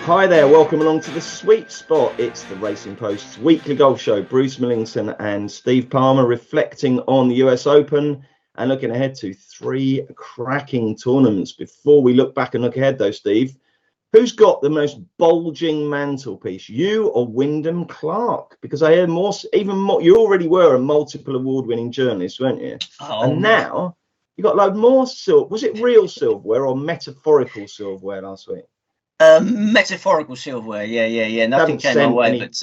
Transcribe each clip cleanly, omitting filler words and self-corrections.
Hi there, welcome along to the Sweet Spot. It's the Racing Post's weekly golf show. Bruce Millington and Steve Palmer reflecting on the US Open and looking ahead to 3 cracking tournaments. Before we look back and look ahead though, Steve, who's got the most bulging mantelpiece, you or Wyndham Clark? Because I hear more, you already were a multiple award-winning journalist, weren't you? And now you got a load more silver. Was it real silverware or metaphorical silverware last week? Metaphorical silverware, yeah. Nothing came my way, but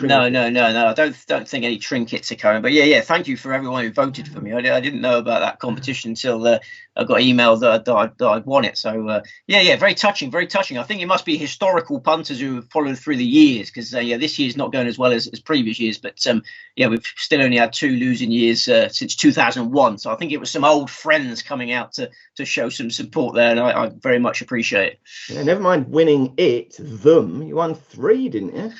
no. I don't think any trinkets are coming. But yeah. Thank you for everyone who voted for me. I didn't know about that competition until I got emailed that I'd won it. So yeah, very touching. I think it must be historical punters who have followed through the years, because this year's not going as well as previous years. But we've still only had 2 losing years since 2001. So I think it was some old friends coming out to show some support there, and I very much appreciate it. Yeah, never mind winning them. You won 3, didn't you?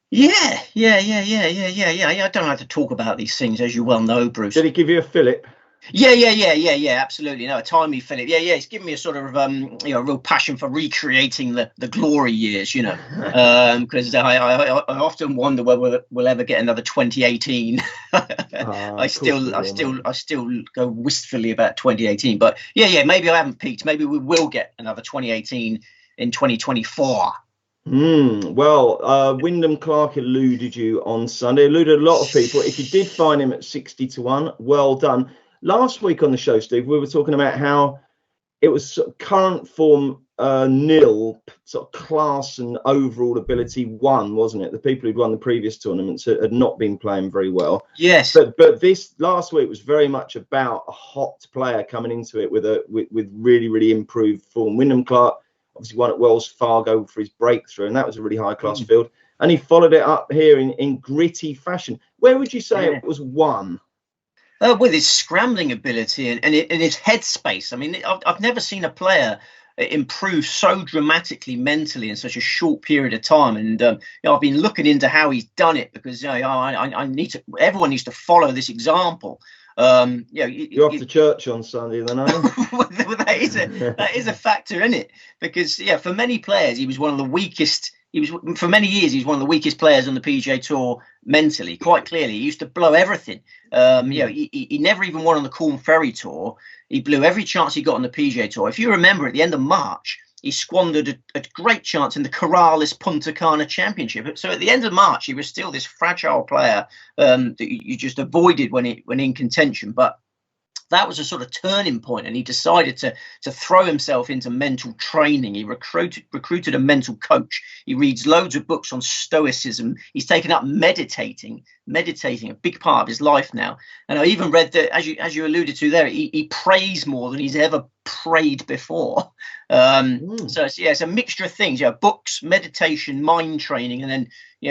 Yeah. I don't have to talk about these things, as you well know, Bruce. Did he give you a fillip? Yeah, absolutely. No, a timely fillip. Yeah. It's given me a sort of a real passion for recreating the glory years, because I often wonder whether we'll ever get another 2018. I still go wistfully about 2018, but yeah, maybe I haven't peaked. Maybe we will get another 2018 in 2024. Well, Wyndham Clark eluded you on Sunday, eluded a lot of people. If you did find him at 60-1, well done. Last week on the show, Steve, we were talking about how it was sort of current form nil, sort of class and overall ability 1, wasn't it? The people who'd won the previous tournaments had not been playing very well. Yes. But this last week was very much about a hot player coming into it with really, really improved form. Wyndham Clark obviously won at Wells Fargo for his breakthrough, and that was a really high-class field. And he followed it up here in gritty fashion. Where would you say it was won? With his scrambling ability and his headspace. I mean, I've never seen a player improve so dramatically mentally in such a short period of time. And I've been looking into how he's done it, because everyone needs to follow this example. You're off to church on Sunday, then, aren't you? Well, that is a factor in it, because for many players he was one of the weakest. For many years he was one of the weakest players on the PGA Tour mentally. Quite clearly, he used to blow everything. He never even won on the Corn Ferry Tour. He blew every chance he got on the PGA Tour. If you remember, at the end of March, he squandered a great chance in the Corrales Punta Cana Championship. So at the end of March, he was still this fragile player that you just avoided when in contention. But that was a sort of turning point, and he decided to throw himself into mental training. He recruited a mental coach. He reads loads of books on stoicism. He's taken up meditating, a big part of his life now. And I even read that, as you alluded to there, he prays more than he's ever prayed before. So it's a mixture of things, books, meditation, mind training, and then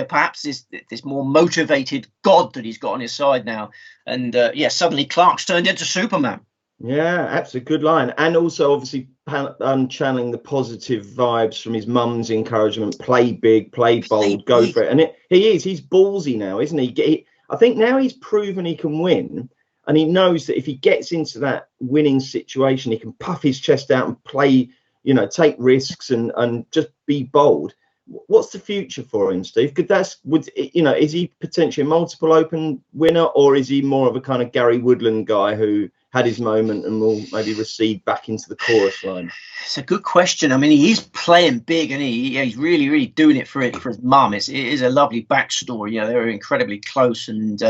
perhaps this more motivated God that he's got on his side now. And suddenly Clark's turned into Superman. Yeah, absolutely, good line. And also obviously channeling the positive vibes from his mum's encouragement. Play big, play bold, go for it. And he's ballsy now, isn't he? I think now he's proven he can win. And he knows that if he gets into that winning situation, he can puff his chest out and play, take risks and just be bold. What's the future for him, Steve? Is he potentially a multiple Open winner, or is he more of a kind of Gary Woodland guy who had his moment and will maybe recede back into the chorus line? It's a good question. I mean, he is playing big, and he's really, really doing it for his mum. It is a lovely backstory. They were incredibly close, and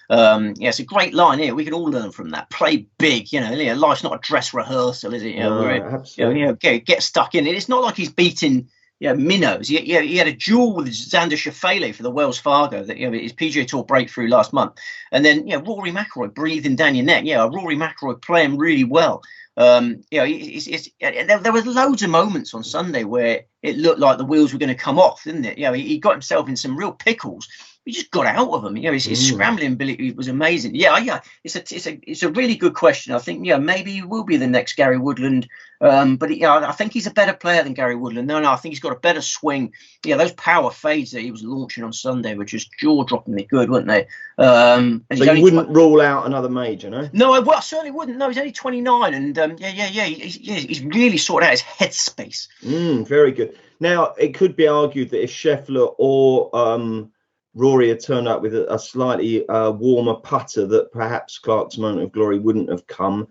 it's a great line here. We can all learn from that. Play big. Life's not a dress rehearsal, is it? Absolutely. Get stuck in it. It's not like he's beating minnows. He had a duel with Xander Scheffler for the Wells Fargo, his PGA Tour breakthrough last month, and then Rory McIlroy breathing down your neck. Rory McIlroy playing really well. There was loads of moments on Sunday where it looked like the wheels were going to come off, didn't it? He got himself in some real pickles. He just got out of them. His scrambling ability was amazing. It's a really good question. I think maybe he will be the next Gary Woodland, but I think he's a better player than Gary Woodland. No, I think he's got a better swing. Those power fades that he was launching on Sunday were just jaw-droppingly good, weren't they? So you wouldn't rule out another major, no? No, I certainly wouldn't. No, he's only 29, and he's really sorted out his headspace. Very good. Now, it could be argued that if Scheffler or Rory had turned up with a slightly warmer putter, that perhaps Clark's moment of glory wouldn't have come.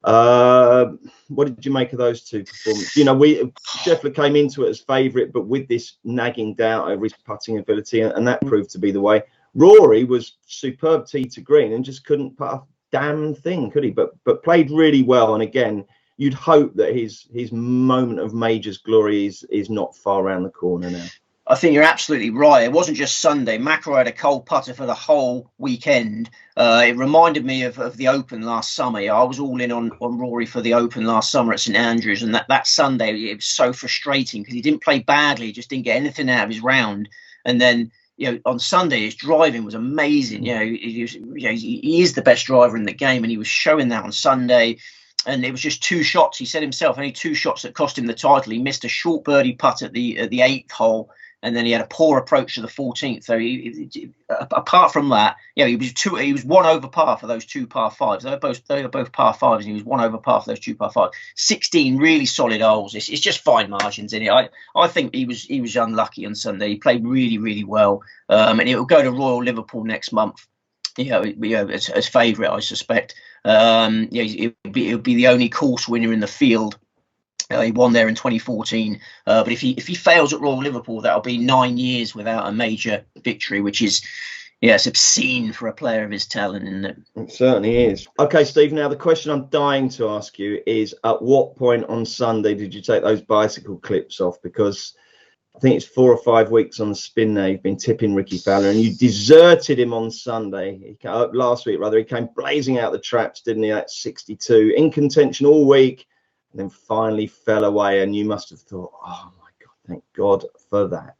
What did you make of those two performances? You know, Scheffler came into it as favourite, but with this nagging doubt over his putting ability, and that proved to be the way. Rory was superb tee to green and just couldn't putt a damn thing, could he? But played really well. And again, you'd hope that his moment of majors glory is not far around the corner now. I think you're absolutely right. It wasn't just Sunday. McIlroy had a cold putter for the whole weekend. It reminded me of the Open last summer. I was all in on Rory for the Open last summer at St Andrews, and that Sunday it was so frustrating because he didn't play badly. He just didn't get anything out of his round. And then, you know, on Sunday his driving was amazing. You know, he is the best driver in the game, and he was showing that on Sunday. And it was just two shots. He said himself, only two shots that cost him the title. He missed a short birdie putt at the 8th hole. And then he had a poor approach to the 14th. So apart from that, you know, he was one over par for those two par fives. They were both par fives, and he was one over par for those two par fives. 16 really solid holes. It's just fine margins in it. I think he was unlucky on Sunday. He played really, really well, and it will go to Royal Liverpool next month. You know, as favourite, I suspect. He'll be the only course winner in the field. He won there in 2014, but if he fails at Royal Liverpool, that'll be 9 years without a major victory, which is, it's obscene for a player of his talent, isn't it? It certainly is. Okay, Steve, now the question I'm dying to ask you is, at what point on Sunday did you take those bicycle clips off? Because I think it's 4 or 5 weeks on the spin now you've been tipping Ricky Fowler, and you deserted him on Sunday. Last week, rather, he came blazing out the traps, didn't he, at 62, in contention all week. And then finally fell away, and you must have thought, oh my God, thank God for that.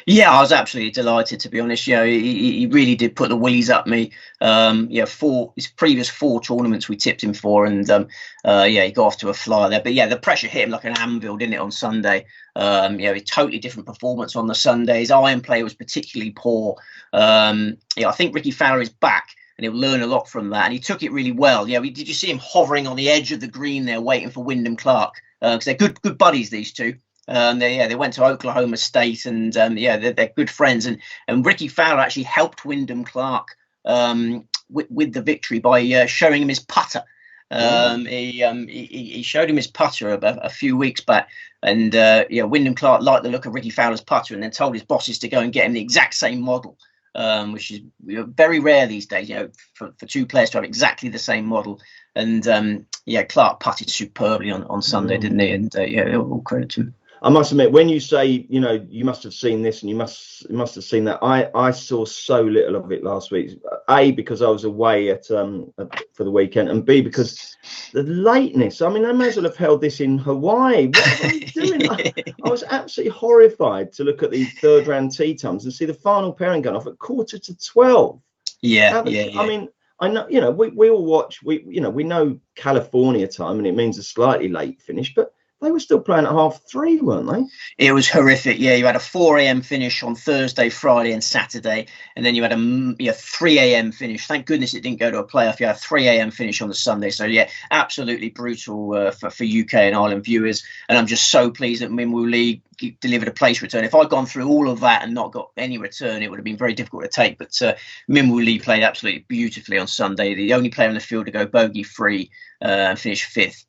Yeah, I was absolutely delighted, to be honest. You know, he really did put the willies up me. His previous 4 tournaments we tipped him for, and he got off to a flyer there. But yeah, the pressure hit him like an anvil, didn't it, on Sunday? A totally different performance on the Sunday. His iron play was particularly poor. I think Ricky Fowler is back, and he'll learn a lot from that. And he took it really well. Yeah, did you see him hovering on the edge of the green there, waiting for Wyndham Clark? Because they're good buddies, these two. They went to Oklahoma State, and they're good friends. And Ricky Fowler actually helped Wyndham Clark with the victory by showing him his putter. He showed him his putter a few weeks back, and Wyndham Clark liked the look of Ricky Fowler's putter, and then told his bosses to go and get him the exact same model. Which is very rare these days, for two players to have exactly the same model. And Clark putted superbly on Sunday, didn't he? And all credit to him. I must admit, when you say, you must have seen this and you must have seen that, I saw so little of it last week. A, because I was away for the weekend, and B, because the lateness. I mean, they may as well have held this in Hawaii. What are they doing? I was absolutely horrified to look at the third round tee times and see the final pairing going off at 11:45. I mean, I know, we all watch. We know California time, and it means a slightly late finish, but they were still playing at 3:30, weren't they? It was horrific. Yeah, you had a 4 a.m. finish on Thursday, Friday, and Saturday, and then you had a 3 a.m. finish. Thank goodness it didn't go to a playoff. You had a 3 a.m. finish on the Sunday. So yeah, absolutely brutal for UK and Ireland viewers. And I'm just so pleased that Minwoo Lee delivered a place return. If I'd gone through all of that and not got any return, it would have been very difficult to take. But Minwoo Lee played absolutely beautifully on Sunday. The only player in the field to go bogey free and finish 5th.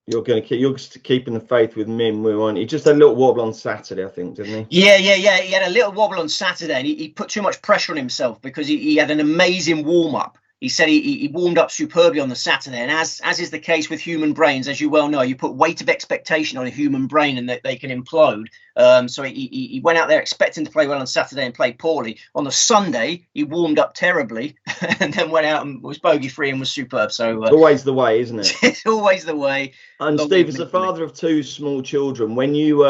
You're keeping the faith with Minwoo, aren't you? He just had a little wobble on Saturday, I think, didn't he? Yeah. He had a little wobble on Saturday, and he put too much pressure on himself because he had an amazing warm-up. He said he warmed up superbly on the Saturday, and as is the case with human brains, as you well know, you put weight of expectation on a human brain and that they can implode. So he went out there expecting to play well on Saturday and played poorly. On the Sunday, he warmed up terribly and then went out and was bogey free and was superb. So it's always the way, isn't it? It's always the way. And Steve, as a father of 2 small children, when you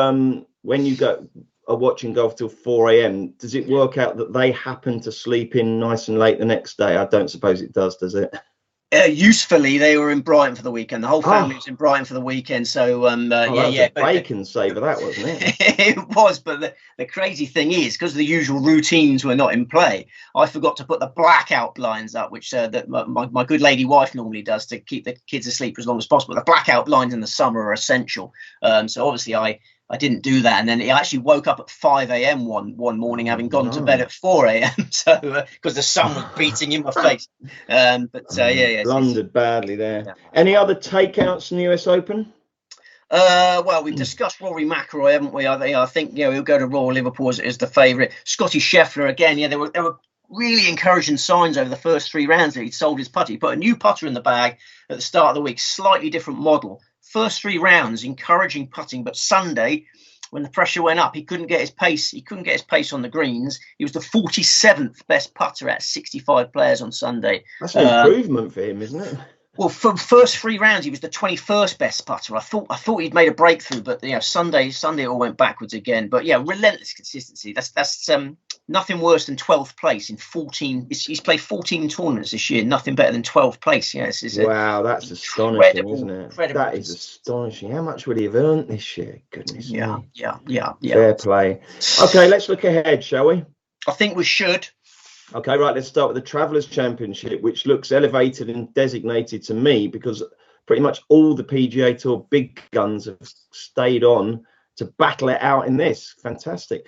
are watching golf till 4 a.m, does it work out that they happen to sleep in nice and late the next day? I don't suppose it does it? Usefully, they were in Brighton for the weekend. The whole family was in Brighton for the weekend. So bacon saver, that wasn't it? It was, but the crazy thing is, because the usual routines were not in play, I forgot to put the blackout blinds up, which that my good lady wife normally does to keep the kids asleep for as long as possible. The blackout blinds in the summer are essential. So obviously I I didn't do that, and then he actually woke up at 5 a.m. one morning, having gone to bed at 4 a.m. So because the sun was beating in my face. Blundered badly there. Yeah. Any other takeouts in the US Open? Well, we've discussed Rory McIlroy, haven't we? I think he'll go to Royal Liverpool as the favourite. Scotty Scheffler again. Yeah, there were really encouraging signs over the first 3 rounds that he'd sold his putter. He put a new putter in the bag at the start of the week, slightly different model. First 3 rounds, encouraging putting, but Sunday, when the pressure went up, he couldn't get his pace. He couldn't get his pace on the greens. He was the 47th best putter at 65 players on Sunday. That's an improvement for him, isn't it? Well, for the first 3 rounds, he was the 21st best putter. I thought he'd made a breakthrough, but Sunday it all went backwards again. But yeah, relentless consistency. That's nothing worse than 12th place in 14. He's played 14 tournaments this year. Nothing better than 12th place. Yeah, wow, that's astonishing, isn't it? That is astonishing. How much would he have earned this year? Goodness me. Yeah. Fair play. Okay, let's look ahead, shall we? I think we should. Okay, right, let's start with the Travellers' Championship, which looks elevated and designated to me because pretty much all the PGA Tour big guns have stayed on to battle it out in this. Fantastic.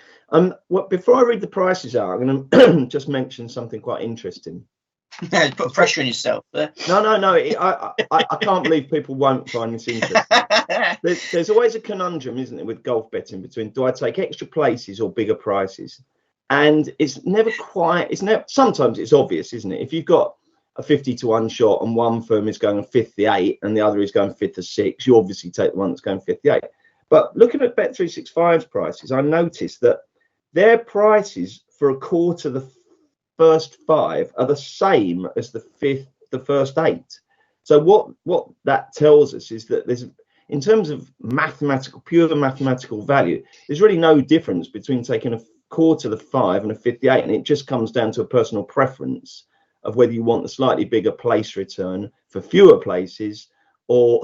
Before I read the prices out, I'm going to just mention something quite interesting. Put pressure on yourself. No. I can't believe people won't find this interesting. There's always a conundrum, isn't there, with golf betting between do I take extra places or bigger prices? And it's never quite, sometimes it's obvious, isn't it? If you've got a 50-1 shot and one firm is going 5th the 8 and the other is going 5th the 6, you obviously take the one that's going 5th the 8. But looking at Bet365's prices, I noticed that their prices for a quarter the first 5 are the same as the first 8. So what that tells us is that there's, in terms of pure mathematical value, there's really no difference between taking a quarter the 5 and a 58, and it just comes down to a personal preference of whether you want the slightly bigger place return for fewer places or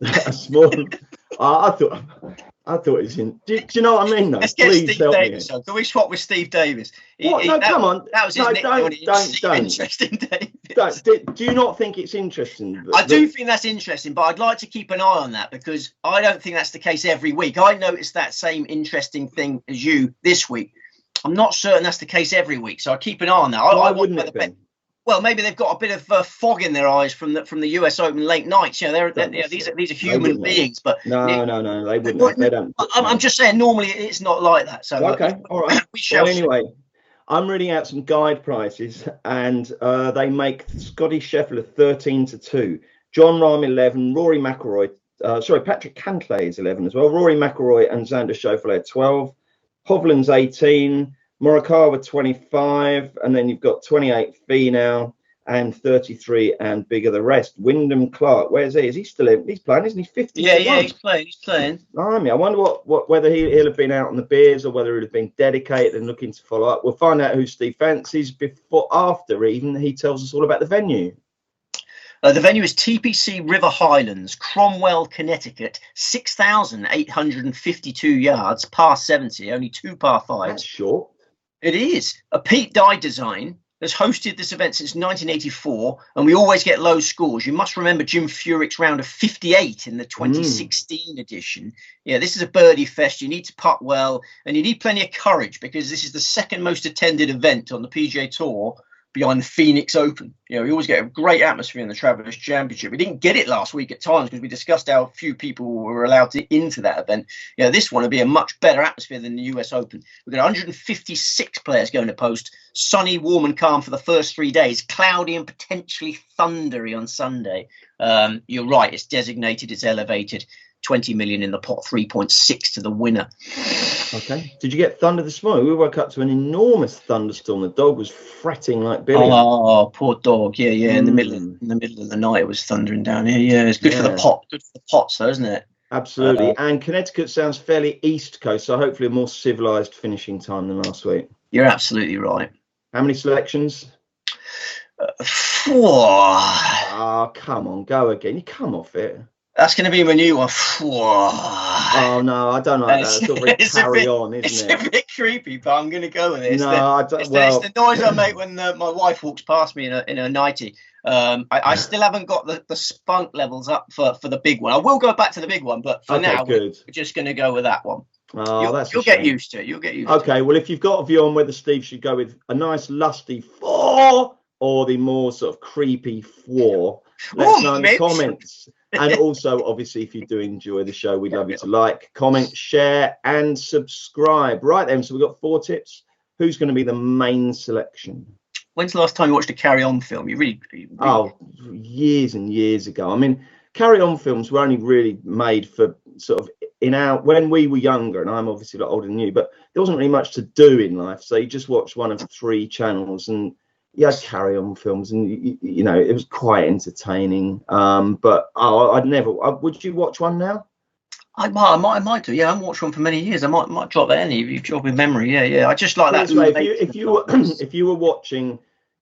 a small. I thought it was in. Do you know what I mean? Though? Let's get Steve Davis on. Can we swap with Steve Davis? Come on. That was his don't. Interesting, Davis. Do you not think it's interesting? I do think that's interesting, but I'd like to keep an eye on that because I don't think that's the case every week. I noticed that same interesting thing as you this week. I'm not certain that's the case every week, so I keep an eye on that. Why wouldn't it be? Well, maybe they've got a bit of fog in their eyes from the US Open late nights. These are human beings, but no, they wouldn't. They don't. I'm just saying, normally it's not like that. So okay, all right. We shall. Well, anyway, I'm reading out some guide prices, and they make Scotty Scheffler 13-2, John Rahm 11, Rory McIlroy. Patrick Cantlay is 11 as well. Rory McIlroy and Xander Schauffele 12, Hovland's 18. Morikawa 25, and then you've got 28 Finau and 33 and bigger the rest. Wyndham Clark, where's he? Is he still in? He's playing, isn't he? 50. Yeah, he's playing. I wonder whether he'll have been out on the beers or whether he'll have been dedicated and looking to follow up. We'll find out who Steve fancies after even he tells us all about the venue. The venue is TPC River Highlands, Cromwell, Connecticut, 6,852 yards, par 70, only 2 par 5s. That's short. It is. A Pete Dye design has hosted this event since 1984, and we always get low scores. You must remember Jim Furyk's round of 58 in the 2016 edition. Yeah, this is a birdie fest. You need to putt well, and you need plenty of courage because this is the second most attended event on the PGA Tour behind the Phoenix Open. We always get a great atmosphere in the Travellers' Championship. We didn't get it last week at times because we discussed how few people were allowed into that event. This one will be a much better atmosphere than the US Open. We've got 156 players going to post. Sunny, warm and calm for the first 3 days. Cloudy and potentially thundery on Sunday. You're right. It's designated. It's elevated. 20 million in the pot, 3.6 to the winner. Okay. Did you get thunder this morning? We woke up to an enormous thunderstorm. The dog was fretting like Billy. Oh, poor dog. Yeah. In the middle of the night, it was thundering down here. Yeah, it's good for the pot. Good for the pots, though, isn't it? Absolutely. And Connecticut sounds fairly East Coast, so hopefully a more civilized finishing time than last week. You're absolutely right. How many selections? 4. Oh, come on, go again. You come off it. That's going to be my new one. Oh, no, I don't like that. It's all very carry on, isn't it? It's a bit creepy, but I'm going to go with it. No, I don't. It's the noise I make when my wife walks past me in a nightie. I still haven't got the spunk levels up for the big one. I will go back to the big one, but for now, we're just going to go with that one. Oh, you'll get used to it. You'll get used to it. Okay, well, if you've got a view on whether Steve should go with a nice lusty 4 or the more sort of creepy 4, let us know in the comments. And also, obviously, if you do enjoy the show, we'd love you to like, comment, share, and subscribe. Right then, so we've got 4 tips. Who's going to be the main selection? When's the last time you watched a Carry On film? You really... Oh, years and years ago. I mean, Carry On films were only really made for sort of when we were younger, and I'm obviously a lot older than you, but there wasn't really much to do in life. So you just watched one of 3 channels, and you had Carry On films, and you know, it was quite entertaining. But I'd never. Would you watch one now? I might do. Yeah, I haven't watched one for many years. I might drop that in if you jog with memory. Yeah. I just like that. If you were watching,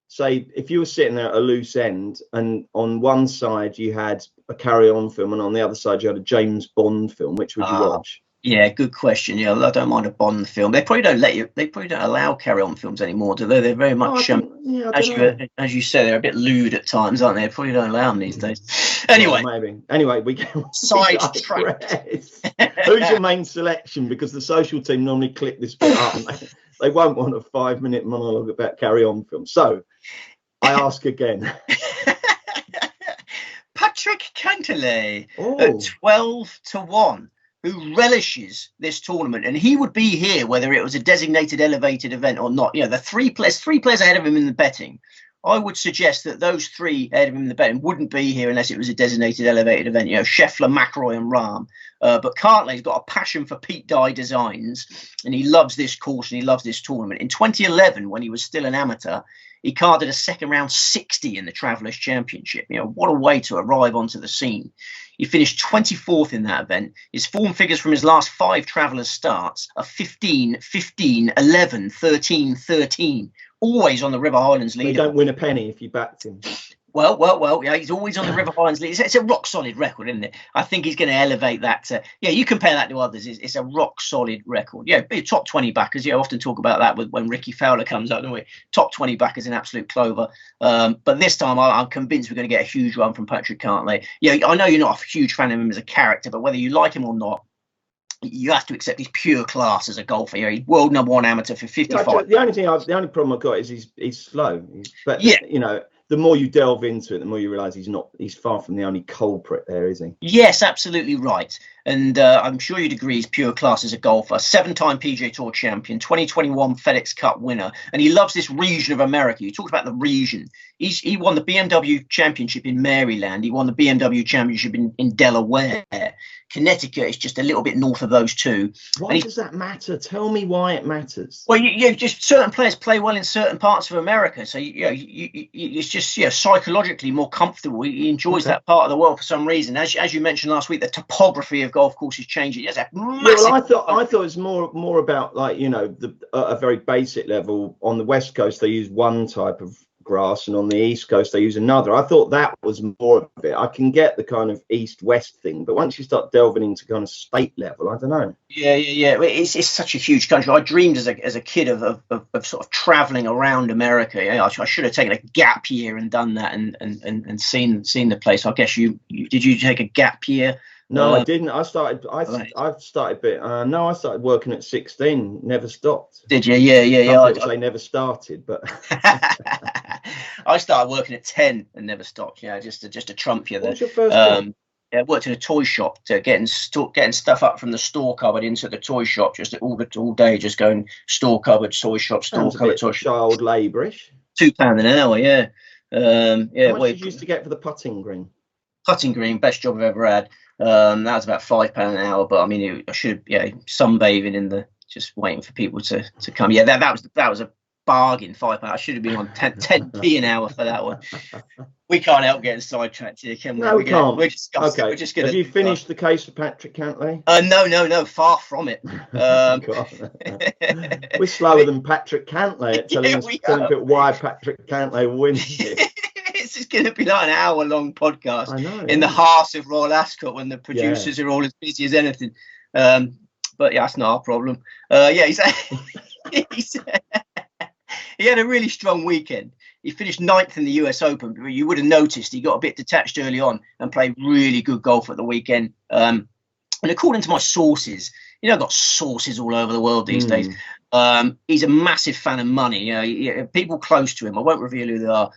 say, if you were sitting there at a loose end, and on one side you had a Carry On film, and on the other side you had a James Bond film, which would you watch? Yeah, good question. Yeah, I don't mind a Bond film. They probably don't They probably don't allow Carry On films anymore, do they? They're very much, as you say, they're a bit lewd at times, aren't they? They probably don't allow them these days. Anyway, well, maybe. Anyway, we can sidetrack. Who's your main selection? Because the social team normally click this bit up, and they won't want a 5-minute monologue about Carry On films. So I ask again. Patrick Cantlay at 12-1. Who relishes this tournament, and he would be here whether it was a designated elevated event or not. You know, the three players ahead of him in the betting. I would suggest that those 3 ahead of him in the betting wouldn't be here unless it was a designated elevated event. You know, Scheffler, McIlroy, and Rahm. But Cantlay's got a passion for Pete Dye designs, and he loves this course and he loves this tournament. In 2011, when he was still an amateur, he carded a second round 60 in the Travellers Championship. You know, what a way to arrive onto the scene. He finished 24th in that event. His form figures from his last 5 Travellers starts are 15, 15, 11, 13, 13. Always on the River Highlands leader. You don't win a penny if you backed him. Well, yeah, he's always on the River Highlands lead. It's a rock solid record, isn't it? I think he's going to elevate that. You compare that to others. It's a rock solid record. Yeah, top 20 backers. I often talk about that when Ricky Fowler comes out, don't we? Top 20 backers in absolute clover. But this time, I'm convinced we're going to get a huge run from Patrick Cantlay. Yeah, I know you're not a huge fan of him as a character, but whether you like him or not, you have to accept he's pure class as a golfer. You know, he's world #1 amateur for 55. The only problem I've got is he's slow. You know, the more you delve into it, the more you realise he's far from the only culprit there, is he? Yes, absolutely right. And I'm sure you'd agree he's pure class as a golfer. 7-time PGA Tour champion, 2021 FedEx Cup winner. And he loves this region of America. You talked about the region. He won the BMW Championship in Maryland. He won the BMW Championship in Delaware. Connecticut is just a little bit north of those 2. Why does that matter? Tell me why it matters. Well, you just certain players play well in certain parts of America, so it's just psychologically more comfortable. He enjoys that part of the world for some reason. As you mentioned last week, the topography of golf courses changing. Yes, well, I thought it was more about, like, you know, a very basic level. On the West Coast, they use one type of grass, and on the East Coast they use another. I thought that was more of it. I can get the kind of East-West thing, but once you start delving into kind of state level, I don't know. Yeah. It's such a huge country. I dreamed as a kid of sort of traveling around America. I should have taken a gap year and done that and seen the place. I guess you take a gap year? No, I didn't. I started working at 16, never stopped. Did you? Yeah. I never started, but I started working at 10 and never stopped. Yeah, just to trump you there. What's your first job? Yeah, I worked in a toy shop, getting stuff up from the store cupboard into the toy shop, just all day, just going store cupboard, toy shop, store cupboard, toy shop. Child labourish. £2 an hour, yeah. How much did you used to get for the putting green? Putting green, best job I've ever had. That was about £5 an hour, but I mean, I should, sunbathing in the, just waiting for people to come. Yeah, that was a bargain, £5. I should have been on 10p an hour for that one. We can't help getting sidetracked here, can we? No, we can't. We're just gonna, have you finished the case for Patrick Cantlay? No, far from it. We're slower than Patrick Cantlay at telling people why Patrick Cantlay wins it. It's just going to be like an hour-long podcast. I know, in the heart of Royal Ascot when the producers are all as busy as anything. But yeah, that's not our problem. He had a really strong weekend. He finished 9th in the US Open, but you would have noticed he got a bit detached early on and played really good golf at the weekend. And according to my sources, I've got sources all over the world these days. He's a massive fan of money. People close to him, I won't reveal who they are,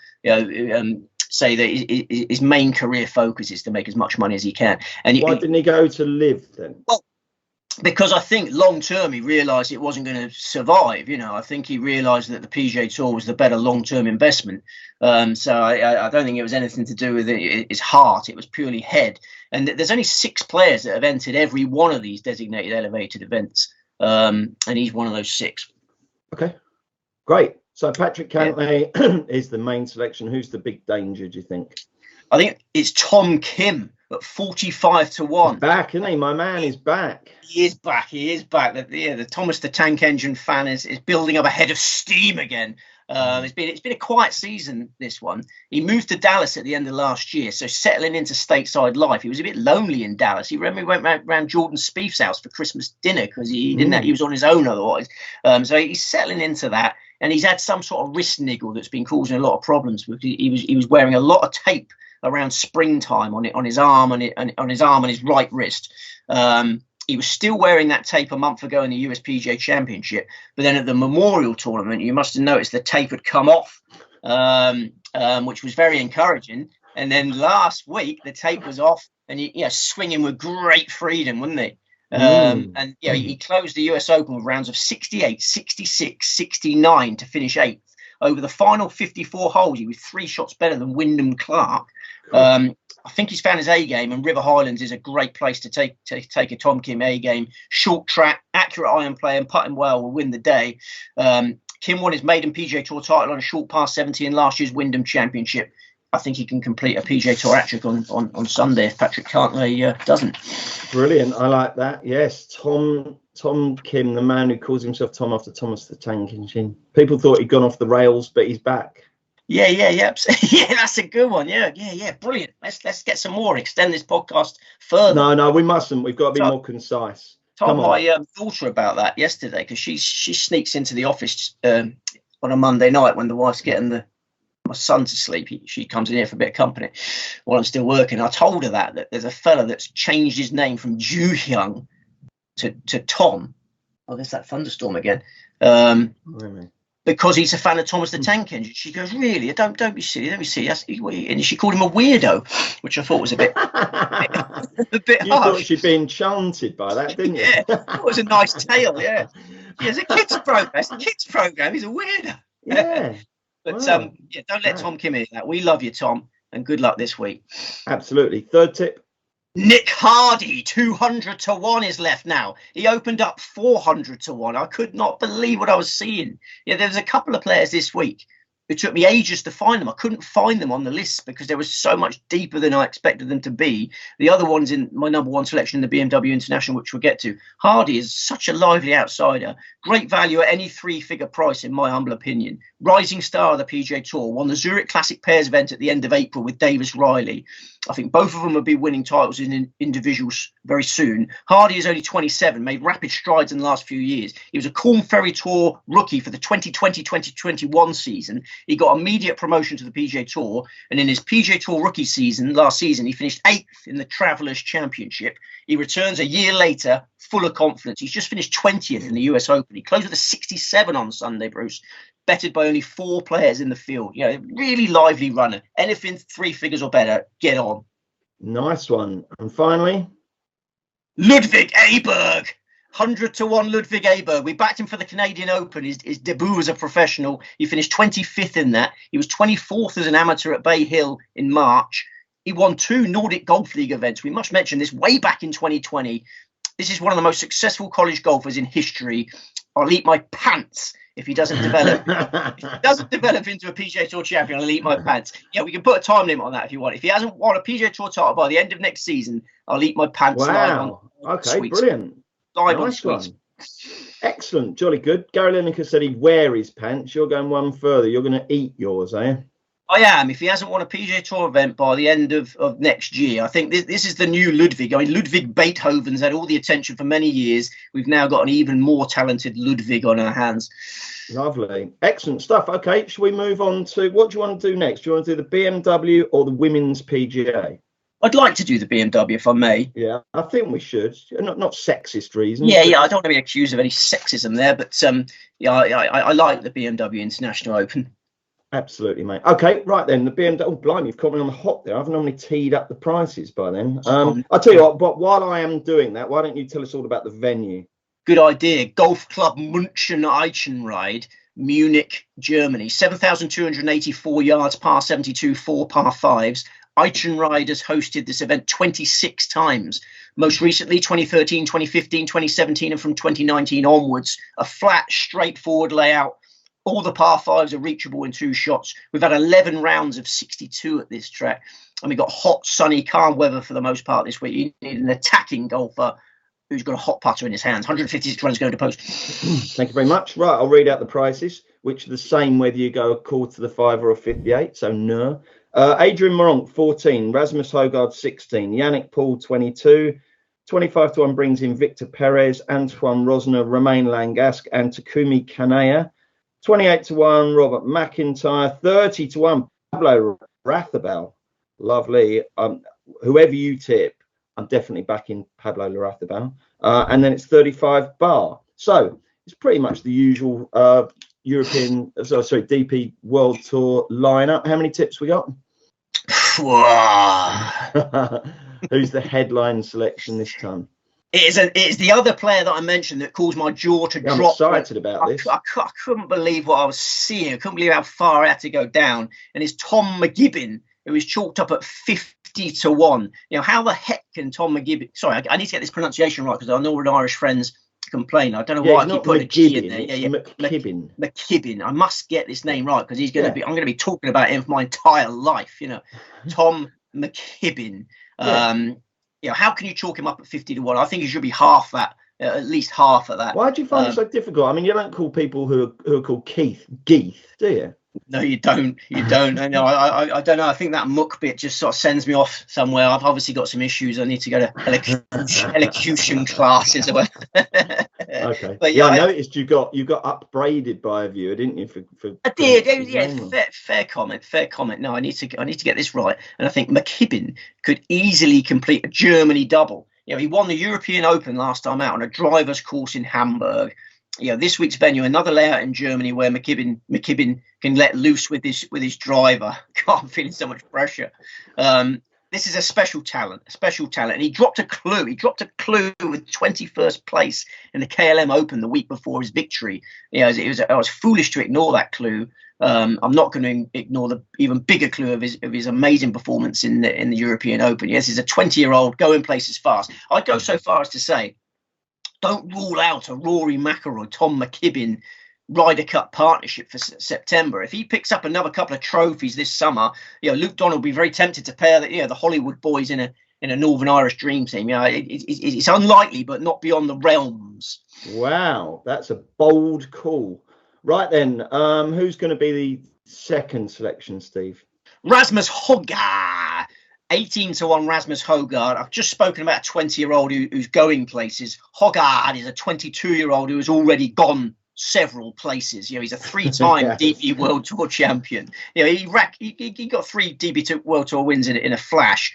say that his main career focus is to make as much money as he can. And why didn't he go to live then? Well, because I think long term he realised it wasn't going to survive. I think he realised that the PGA Tour was the better long term investment. So I don't think it was anything to do with his heart. It was purely head. And there's only 6 players that have entered every one of these designated elevated events, and he's one of those 6. Okay, great. So Patrick Cantlay is the main selection. Who's the big danger, do you think? I think it's Tom Kim at 45 to 1. He's back, isn't he? My man is back. He is back. The Thomas the Tank Engine fan is building up a head of steam again. It's been a quiet season, this one. He moved to Dallas at the end of last year, so settling into stateside life. He was a bit lonely in Dallas. He went around Jordan Spieth's house for Christmas dinner because he was on his own otherwise. So he's settling into that, and he's had some sort of wrist niggle that's been causing a lot of problems. He was wearing a lot of tape around springtime on his arm and his right wrist. He was still wearing that tape a month ago in the US PGA Championship, but then at the Memorial Tournament, you must have noticed the tape had come off, which was very encouraging. And then last week, the tape was off, and swinging with great freedom, wasn't he? And he closed the US Open with rounds of 68, 66, 69 to finish 8th. Over the final 54 holes, he was 3 shots better than Wyndham Clark. I think he's found his A game, and River Highlands is a great place to take a Tom Kim A game. Short track, accurate iron play, and putting well will win the day. Kim won his maiden PGA Tour title on a short par 70 in last year's Wyndham Championship. I think he can complete a PGA Tour hat-trick on Sunday if Patrick Cantlay doesn't. Brilliant, I like that. Yes, Tom Kim, the man who calls himself Tom after Thomas the Tank Engine. People thought he'd gone off the rails, but he's back. Yeah. Yeah, that's a good one. Yeah. Brilliant. Let's get some more. Extend this podcast further. No, we mustn't. We've got to be more concise. Told my daughter about that yesterday because she sneaks into the office on a Monday night when the wife's getting my son to sleep. She comes in here for a bit of company while I'm still working. I told her that there's a fella that's changed his name from Ju Hyung to Tom. Oh, there's that thunderstorm again. Really? Because he's a fan of Thomas the Tank Engine. She goes, really? Don't be silly. Don't be silly. And she called him a weirdo, which I thought was a bit harsh. You thought she'd be enchanted by that, didn't you? Yeah, it was a nice tale. Yeah, it's a kids program. It's a kids program. He's a weirdo. Yeah. But don't let Tom Kim hear that. We love you, Tom, and good luck this week. Absolutely. Third tip. Nick Hardy, 200 to 1 is left now. He opened up 400 to 1. I could not believe what I was seeing. There was a couple of players this week. It took me ages to find them. I couldn't find them on the list because they were so much deeper than I expected them to be. The other one's in my number 1 selection, the BMW International, which we'll get to. Hardy is such a lively outsider. Great value at any 3-figure price, in my humble opinion. Rising star of the PGA Tour. Won the Zurich Classic Pairs event at the end of April with Davis Riley. I think both of them will be winning titles in individuals very soon. Hardy is only 27, made rapid strides in the last few years. He was a Corn Ferry Tour rookie for the 2020-2021 season. He got immediate promotion to the PGA Tour, and in his PGA Tour rookie season, last season, he finished 8th in the Travelers Championship. He returns a year later, full of confidence. He's just finished 20th in the US Open. He closed with a 67 on Sunday, Bruce. Betted by only 4 players in the field. Really lively runner. Anything 3 figures or better, get on. Nice one. And finally, Ludvig Aberg. 100 to 1 Ludvig Aberg. We backed him for the Canadian Open, his debut as a professional. He finished 25th in that. He was 24th as an amateur at Bay Hill in March. He won 2 Nordic Golf League events. We must mention this way back in 2020. This is one of the most successful college golfers in history. I'll eat my pants if he doesn't develop. If he doesn't develop into a PGA Tour champion, I'll eat my pants. Yeah, we can put a time limit on that if you want. If he hasn't won a PGA Tour title by the end of next season, I'll eat my pants. Wow. Okay, sweets. Brilliant. Nice one. Excellent. Jolly good. Gary Lineker said he'd wear his pants. You're going one further. You're going to eat yours, eh? I am. If he hasn't won a PGA Tour event by the end of next year, I think this is the new Ludvig. I mean, Ludvig Beethoven's had all the attention for many years. We've now got an even more talented Ludvig on our hands. Lovely. Excellent stuff. Okay, shall we move on to what do you want to do next? Do you want to do the BMW or the Women's PGA? I'd like to do the BMW if I may. Yeah, I think we should. Not sexist reasons. Yeah, I don't want to be accused of any sexism there, but I like the BMW International Open. Absolutely, mate. Okay, right then. The BMW. Oh, blimey, you've caught me on the hop there. I've normally teed up the prices by then. I'll tell you what. But while I am doing that, why don't you tell us all about the venue? Good idea. Golf Club München Eichenried, Munich, Germany. 7,284 yards, par 72, 4 par 5s. Eichenried has hosted this event 26 times. Most recently, 2013, 2015, 2017, and from 2019 onwards. A flat, straightforward layout. All the par 5s are reachable in 2 shots. We've had 11 rounds of 62 at this track. And we've got hot, sunny, calm weather for the most part this week. You need an attacking golfer who's got a hot putter in his hands. 156 runs going to post. Thank you very much. Right, I'll read out the prices, which are the same whether you go a quarter to the 5 or a 58. So no. Adrian Moronk, 14. Rasmus Højgaard, 16. Yannick Paul, 22. 25 to 1 brings in Victor Perez, Antoine Rosner, Romain Langasque, and Takumi Kanaya. 28 to 1, Robert McIntyre. 30 to 1, Pablo Rathabal. Lovely. Whoever you tip, I'm definitely backing Pablo Larrazabal. And then it's 35 bar. So it's pretty much the usual DP World Tour lineup. How many tips we got? Who's the headline selection this time? It's the other player that I mentioned that caused my jaw to drop. I'm excited about this. I couldn't believe what I was seeing. I couldn't believe how far I had to go down. And it's Tom McGibbon, who is chalked up at 50 to 1. You know, how the heck can Tom McGibbon... Sorry, I need to get this pronunciation right because I know our Irish friends complain. I don't know why I keep putting a G in there. McKibbin. McKibbin. I must get this name right because I'm going to be talking about him for my entire life. You know, Tom McKibbin. You know, how can you chalk him up at 50 to 1? I think he should be half that, at least half of that. Why do you find it so difficult? I mean, you don't call people who are called Geeth, do you? No, you don't. You don't. I don't know. I think that muck bit just sort of sends me off somewhere. I've obviously got some issues. I need to go to elocution classes. Okay. But yeah, I noticed you got upbraided by a viewer, didn't you? I did. Yeah. Fair comment. No, I need to get this right. And I think McKibbin could easily complete a Germany double. You know, he won the European Open last time out on a driver's course in Hamburg. You know, this week's venue, another layout in Germany where McKibbin can let loose with his driver. God, I'm feeling so much pressure. This is a special talent. And he dropped a clue. He dropped a clue with 21st place in the KLM Open the week before his victory. You know, I was foolish to ignore that clue. I'm not going to ignore the even bigger clue of his amazing performance in the European Open. Yes, he's a 20-year-old going places fast. I'd go so far as to say, don't rule out a Rory McIlroy, Tom McKibbin Ryder Cup partnership for September. If he picks up another couple of trophies this summer, you know, Luke Donald will be very tempted to pair the Hollywood boys in a Northern Irish dream team. You know, it's unlikely, but not beyond the realms. Wow, that's a bold call. Right then, who's going to be the second selection, Steve? Rasmus Højgaard. 18 to 1 Rasmus Højgaard. I've just spoken about a 20-year-old who's going places. Højgaard is a 22-year-old who has already gone several places. You know, he's a 3-time yes. DP World Tour champion. You know, he got 3 DP World Tour wins in a flash.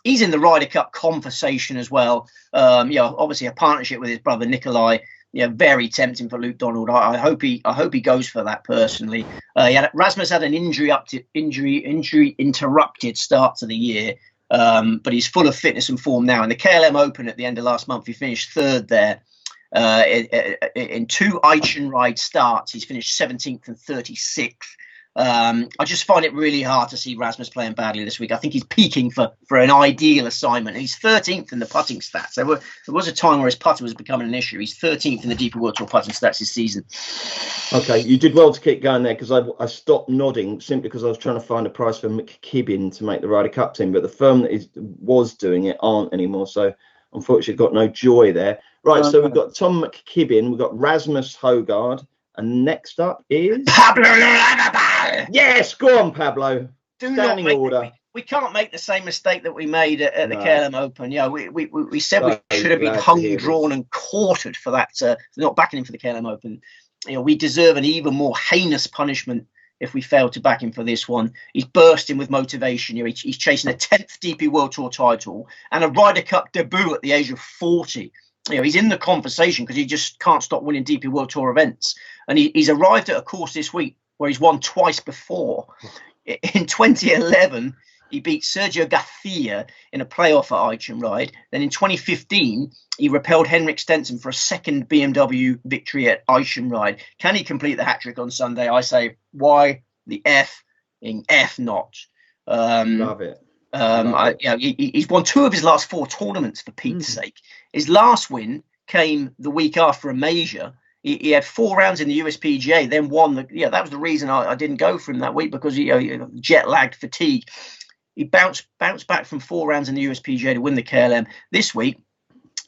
He's in the Ryder Cup conversation as well. You know, obviously a partnership with his brother Nikolai. Yeah, very tempting for Luke Donald. I hope he goes for that personally. Rasmus had an injury interrupted start to the year, but he's full of fitness and form now. In the KLM Open at the end of last month, he finished 3rd there. In 2 Eichenried starts, he's finished 17th and 36th. I just find it really hard to see Rasmus playing badly this week. I think he's peaking for an ideal assignment. He's 13th in the putting stats. There was a time where his putter was becoming an issue. He's 13th in the DP World Tour putting stats this season. Okay, you did well to keep going there because I stopped nodding simply because I was trying to find a price for McKibbin to make the Ryder Cup team, but the firm that was doing it aren't anymore. So unfortunately, got no joy there. Right, so we've got Tom McKibbin, we've got Rasmus Højgaard, and next up is Pablo Larrazabal. Yes, go on, Pablo. Standing order. We can't make the same mistake that we made at the KLM Open. You know, we said we should have been hung, drawn, and quartered for that. Not backing him for the KLM Open. You know, we deserve an even more heinous punishment if we fail to back him for this one. He's bursting with motivation. You know, he's chasing a 10th DP World Tour title and a Ryder Cup debut at the age of 40. You know, he's in the conversation because he just can't stop winning DP World Tour events. And he's arrived at a course this week where he's won twice before. In 2011, he beat Sergio Garcia in a playoff at Eichenride. Then in 2015, he repelled Henrik Stenson for a second BMW victory at Eichenride. Can he complete the hat-trick on Sunday? I say, why the F in F not? Love it. He's won 2 of his last 4 tournaments, for Pete's sake. His last win came the week after a major. He had 4 rounds in the USPGA, then won. That was the reason I didn't go for him that week, because jet lagged, fatigue. He bounced back from 4 rounds in the USPGA to win the KLM. This week,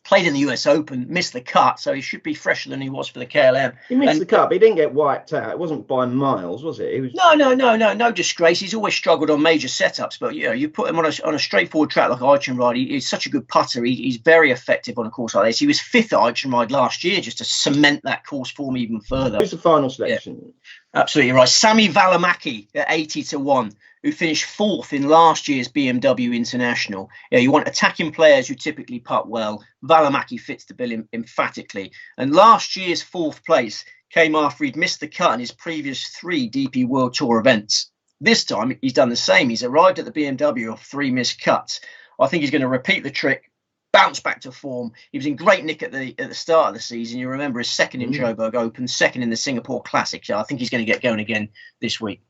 played in the US Open, missed the cut, so he should be fresher than he was for the KLM. He missed the cut, but he didn't get wiped out. It wasn't by miles, was it? No disgrace. He's always struggled on major setups, but you put him on a straightforward track like Eichenride. He's such a good putter. He's very effective on a course like this. He was 5th at Eichenride last year, just to cement that course form even further. Who's the final selection? Yeah, absolutely right. Sami Välimäki at 80-1. Who finished 4th in last year's BMW International. You want attacking players who typically putt well. Välimäki fits the bill emphatically. And last year's 4th place came after he'd missed the cut in his previous 3 DP World Tour events. This time, he's done the same. He's arrived at the BMW off 3 missed cuts. I think he's going to repeat the trick, bounce back to form. He was in great nick at the start of the season. You remember his 2nd in Joburg Open, 2nd in the Singapore Classic. So I think he's going to get going again this week.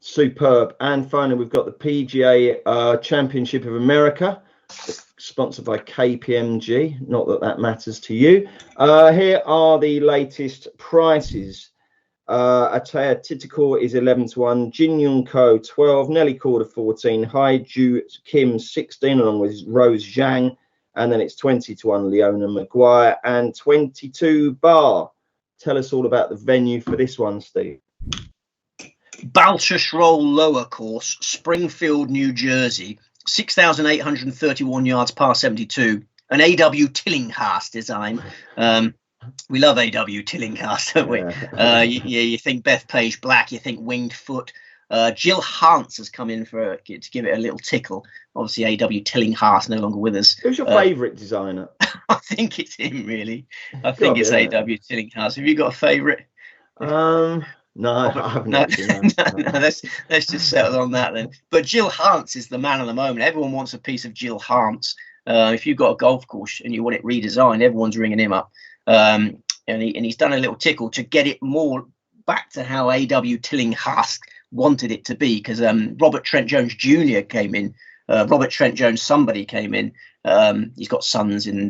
Superb. And finally, we've got the PGA Championship of America, sponsored by KPMG. Not that matters to you. Here are the latest prices. Ataya Titikor is 11-1, Jin Young Ko 12, Nelly Corder 14, Hai Ju Kim 16, along with Rose Zhang, and then it's 20-1 Leona Maguire and 22 Bar. Tell us all about the venue for this one, Steve. Baltusrol Lower Course, Springfield, New Jersey, 6,831 yards par 72, an AW Tillinghast design. We love AW Tillinghast, don't we? You think Beth Page Black, you think winged foot. Jill Hance has come in to give it a little tickle. Obviously, AW Tillinghast no longer with us. Who's your favourite designer? I think it's him, really. I think it's AW Tillinghast. Have you got a favourite? No, I haven't. No, let's just settle on that then. But Jill Hance is the man of the moment. Everyone wants a piece of Jill Hance. If you've got a golf course and you want it redesigned, everyone's ringing him up. And he's done a little tickle to get it more back to how AW Tillinghast wanted it to be, because Robert Trent Jones Jr. came in. Robert Trent Jones somebody came in. He's got sons and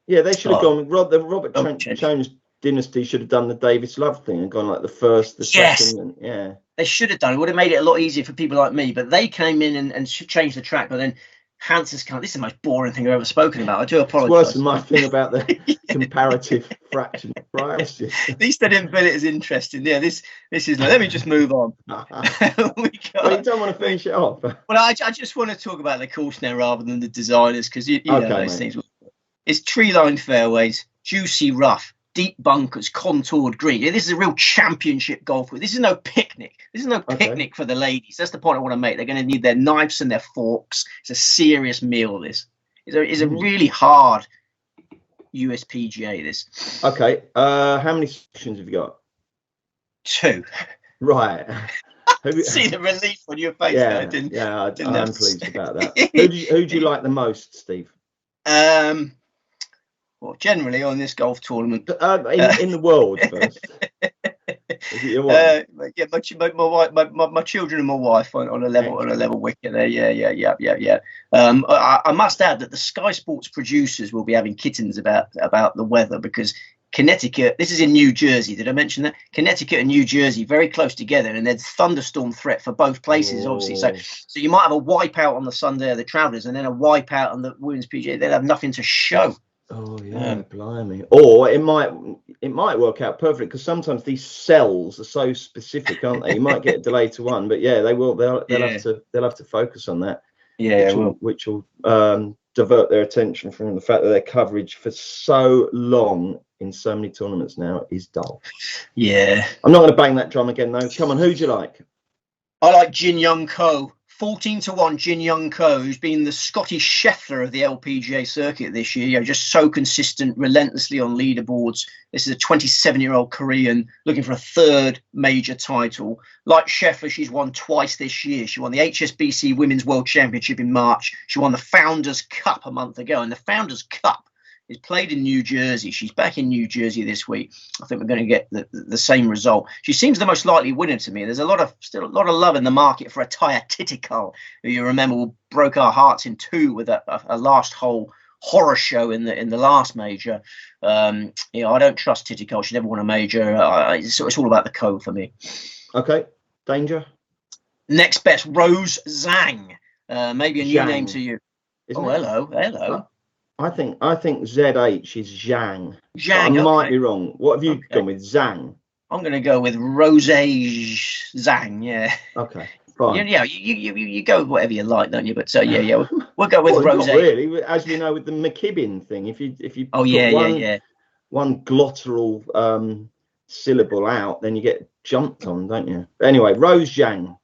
they should have gone with the Robert Trent Jones dynasty. Should have done the Davis Love thing and gone like the first, the second. And, they should have done it. Would have made it a lot easier for people like me, but they came in and changed the track. But then Hans has come. This is the most boring thing I've ever spoken about. I do apologise. It's worse than my thing about the comparative fraction of price. At least they didn't feel it as interesting. Yeah, this is. Let me just move on. You don't want to finish it off. Well, I just want to talk about the course now rather than the designers, because you know those things. It's tree-lined fairways, juicy rough, deep bunkers, contoured green. Yeah, this is a real championship golf course. This is no picnic. This is no picnic for the ladies. That's the point I want to make. They're going to need their knives and their forks. It's a serious meal, this. It's a really hard USPGA, this. Okay. How many sections have you got? 2. Right. See the relief on your face. I'm pleased about that. Who do you like the most, Steve? Well, generally on this golf tournament, in the world first. Is it your wife? My children and my wife on a level wicket there. Yeah. I must add that the Sky Sports producers will be having kittens about the weather, because Connecticut, this is in New Jersey. Did I mention that? Connecticut and New Jersey very close together, and there's thunderstorm threat for both places, obviously. So you might have a wipeout on the Sunday of the Travellers, and then a wipeout on the Women's PGA. They'll have nothing to show. Oh yeah, blimey! Or it might it might work out perfectly, because sometimes these cells are so specific, aren't they? You might get a delay to one, but yeah, they will. They'll have to focus on that. Yeah, which will divert their attention from the fact that their coverage for so long in so many tournaments now is dull. Yeah. I'm not going to bang that drum again, though. Come on, who do you like? I like Jin Young Ko. 14-1 Jin Young Ko, who's been the Scottish Scheffler of the LPGA circuit this year. Just so consistent, relentlessly on leaderboards. This is a 27-year-old Korean looking for a third major title. Like Scheffler, she's won twice this year. She won the HSBC Women's World Championship in March. She won the Founders Cup a month ago, and the Founders Cup is played in New Jersey. She's back in New Jersey this week. I think we're going to get the same result. She seems the most likely winner to me. There's still a lot of love in the market for Ataya Titikal, who you remember broke our hearts in two with a last hole horror show in the last major. I don't trust Titikal. She never won a major. It's all about the Ko for me. Okay, danger. Next best, Rose Zhang. Maybe a new Zhang. Name to you. Isn't Hello. I think ZH is Zhang. Zhang, I might be wrong. What have you gone with? Zhang. I'm going to go with Rose Zhang. Yeah. Okay. Fine. Yeah. You go with whatever you like, don't you? But we'll go with Rose. Not really, as we know with the McKibben thing. If you one glottal syllable out, then you get jumped on, don't you? But anyway, Rose Zhang.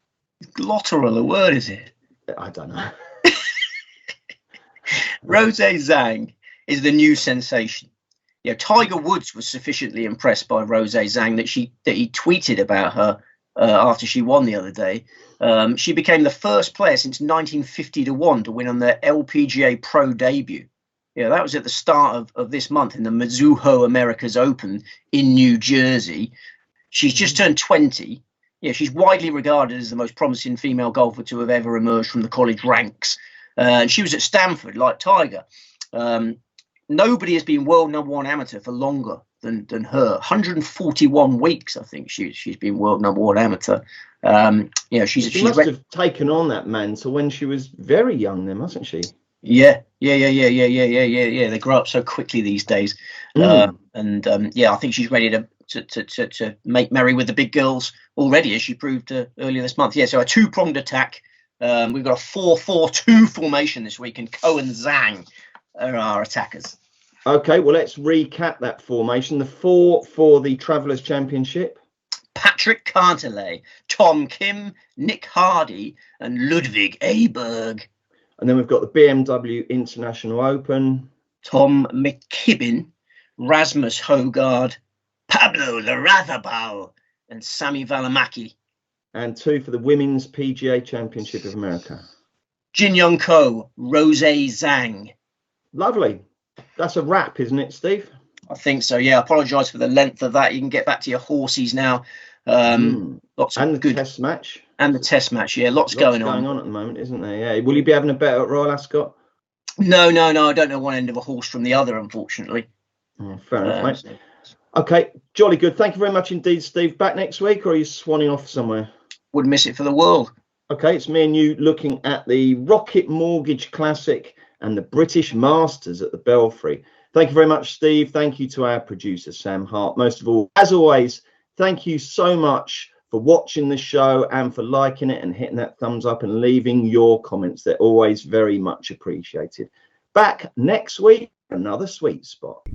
Glottal, a word, is it? I don't know. Rose Zhang is the new sensation. Tiger Woods was sufficiently impressed by Rose Zhang that he tweeted about her after she won the other day. She became the first player since 1950-1 to win on their LPGA Pro debut. That was at the start of this month in the Mizuho Americas Open in New Jersey. She's just turned 20. She's widely regarded as the most promising female golfer to have ever emerged from the college ranks. And she was at Stanford, like Tiger. Nobody has been world number one amateur for longer than her. 141 weeks, I think she's been world number one amateur. She must have taken on that mantle when she was very young, then, mustn't she? Yeah. They grow up so quickly these days. I think she's ready to make merry with the big girls already, as she proved earlier this month. So a two-pronged attack. We've got a 4-4-2 formation this week, and Ko and Zhang are our attackers. Okay, well, let's recap that formation. The 4 for the Travellers' Championship. Patrick Cantlay, Tom Kim, Nick Hardy, and Ludvig Aberg. And then we've got the BMW International Open. Tom McKibben, Rasmus Højgaard, Pablo Larrazabal, and Sami Välimäki. And 2 for the Women's PGA Championship of America. Jin Young Ko, Rose Zhang. Lovely. That's a wrap, isn't it, Steve? I think so, yeah. I apologise for the length of that. You can get back to your horsies now. Lots of the test match. And the test match, yeah. Lots going on at the moment, isn't there? Yeah. Will you be having a bet at Royal Ascot? No. I don't know one end of a horse from the other, unfortunately. Fair enough, mate. Okay, jolly good. Thank you very much indeed, Steve. Back next week, or are you swanning off somewhere? Wouldn't miss it for the world. Okay, it's me and you looking at the Rocket Mortgage Classic and the British Masters at the Belfry. Thank you very much, Steve. Thank you to our producer, Sam Hart. Most of all, as always, thank you so much for watching the show and for liking it and hitting that thumbs up and leaving your comments. They're always very much appreciated. Back next week, another sweet spot.